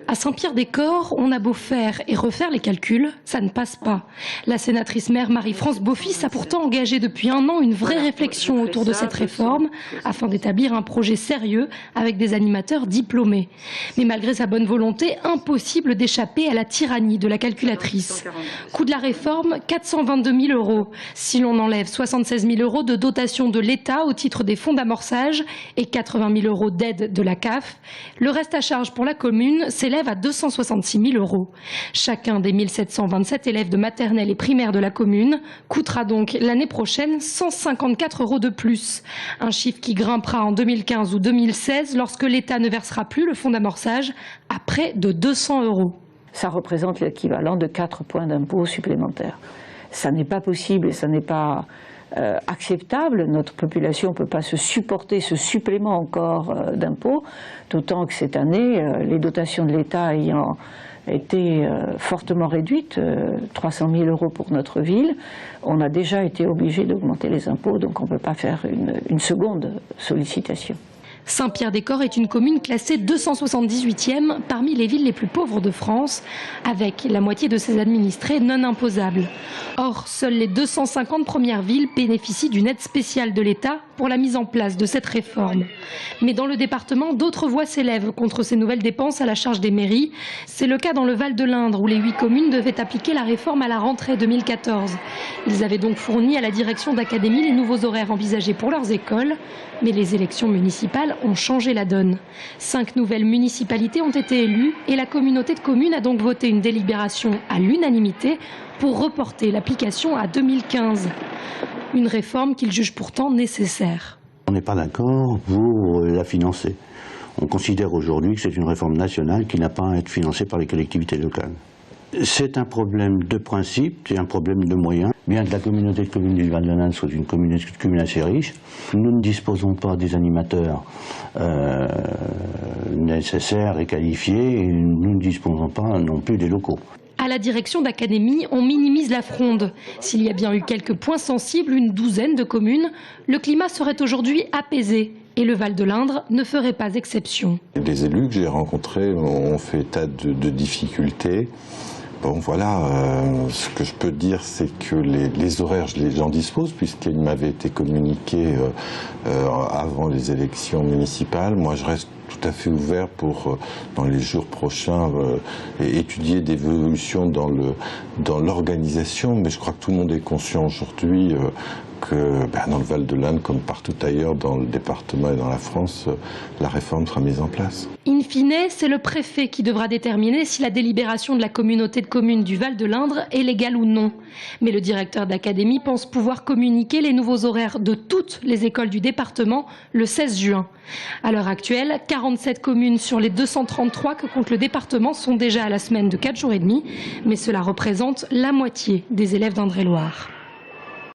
À Saint-Pierre-des-Corps, on a beau faire et refaire les calculs, ça ne passe pas. La sénatrice maire Marie-France Beaufils a pourtant engagé depuis un an une vraie réflexion autour de cette réforme afin d'établir un projet sérieux avec des animateurs diplômés. Mais malgré sa bonne volonté, impossible d'échapper à la tyrannie de la calculatrice. Coût de la réforme, 422 000 €. Si l'on enlève 76 000 € de dotation de l'État au titre des fonds d'amorçage et 80 000 € d'aide de la CAF, le reste à charge pour la commune s'élève à 266 000 €. Chacun des 1727 élèves de maternelle et primaire de la commune coûtera donc l'année prochaine 154 € de plus. Un chiffre qui grimpera en 2015 ou 2016 lorsque l'État ne versera plus le fonds d'amorçage à près de 200 €. Ça représente l'équivalent de 4 points d'impôt supplémentaires. Ça n'est pas possible et ça n'est pas acceptable. Notre population ne peut pas se supporter ce supplément encore d'impôts, d'autant que cette année, les dotations de l'État ayant été fortement réduites, 300 000 € pour notre ville, on a déjà été obligé d'augmenter les impôts, donc on ne peut pas faire une seconde sollicitation. Saint-Pierre-des-Corps est une commune classée 278e parmi les villes les plus pauvres de France, avec la moitié de ses administrés non imposables. Or, seules les 250 premières villes bénéficient d'une aide spéciale de l'État pour la mise en place de cette réforme. Mais dans le département, d'autres voix s'élèvent contre ces nouvelles dépenses à la charge des mairies. C'est le cas dans le Val-de-l'Indre, où les 8 communes devaient appliquer la réforme à la rentrée 2014. Ils avaient donc fourni à la direction d'académie les nouveaux horaires envisagés pour leurs écoles, mais les élections municipales ont changé la donne. 5 nouvelles municipalités ont été élues et la communauté de communes a donc voté une délibération à l'unanimité pour reporter l'application à 2015. Une réforme qu'ils jugent pourtant nécessaire. On n'est pas d'accord pour la financer. On considère aujourd'hui que c'est une réforme nationale qui n'a pas à être financée par les collectivités locales. C'est un problème de principe, c'est un problème de moyens. Bien que la communauté de communes du Val-de-l'Indre soit une commune assez riche, nous ne disposons pas des animateurs nécessaires et qualifiés, et nous ne disposons pas non plus des locaux. À la direction d'académie, on minimise la fronde. S'il y a bien eu quelques points sensibles, une douzaine de communes, le climat serait aujourd'hui apaisé. Et le Val-de-l'Indre ne ferait pas exception. Les élus que j'ai rencontrés ont fait état de difficultés. Bon voilà, ce que je peux dire, c'est que les horaires, j'en dispose puisqu'ils m'avaient été communiqués avant les élections municipales. Moi, je reste tout à fait ouvert pour, dans les jours prochains, étudier des évolutions dans l'organisation. Mais je crois que tout le monde est conscient aujourd'hui que dans le Val-de-l'Indre, comme partout ailleurs dans le département et dans la France, la réforme sera mise en place. In fine, c'est le préfet qui devra déterminer si la délibération de la communauté de communes du Val-de-l'Indre est légale ou non. Mais le directeur d'académie pense pouvoir communiquer les nouveaux horaires de toutes les écoles du département le 16 juin. À l'heure actuelle, 47 communes sur les 233 que compte le département sont déjà à la semaine de 4 jours et demi, mais cela représente la moitié des élèves d'Indre-et-Loire.